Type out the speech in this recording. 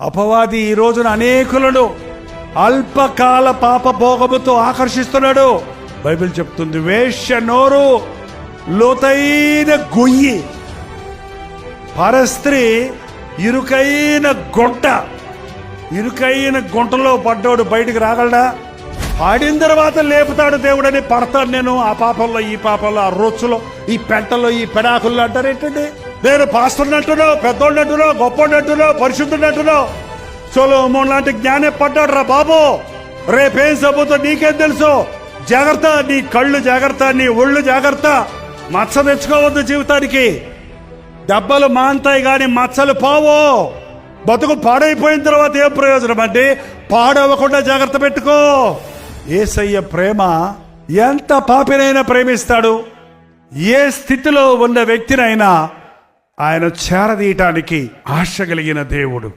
అపవాది ఈ రోజున అనేకులను అల్పకాల పాప భోగముతో ఆకర్షిస్తున్నాడు. బైబిల్ చెప్తుంది, వేశ్య నోరు లోతైన గొయ్యి, పరస్త్రీ ఇరుకైన గుంట. ఇరుకైన గుంటలో పడ్డాడు, బయటికి రాగలడా? ఆడిన తర్వాత లేపుతాడు దేవుడని. పడతాడు నేను ఆ పాపంలో, ఈ పాపంలో, ఆ రొచ్చులో, ఈ పెంటలో, ఈ పెడాకుల్లో అంటారు ఏంటండి? నేను పాస్తున్నట్టునో, పెద్దోళ్ళంటునో, గొప్పోళ్ళంటునో, పరిశుద్ధులంటునో, సొలొమోను లాంటి జ్ఞానే పడ్డాడు రా బాబు. రేపేం సబ్బుతో నీకేం తెలుసు? జాగ్రత్త, నీ కళ్ళు జాగ్రత్త, నీ ఒళ్ళు జాగ్రత్త. మచ్చ తెచ్చుకోవద్దు జీవితానికి. దెబ్బలు మాంతాయి గాని మచ్చలు పోవో. బతుకు పాడైపోయిన తర్వాత ఏం ప్రయోజనం అండి? పాడవకుండా జాగ్రత్త పెట్టుకో. యేసయ్య ప్రేమ ఎంత పాపినైనా ప్రేమిస్తాడు. ఏ స్థితిలో ఉన్న వ్యక్తినైనా ఆయన చేరదీయటానికి ఆశ కలిగిన దేవుడు.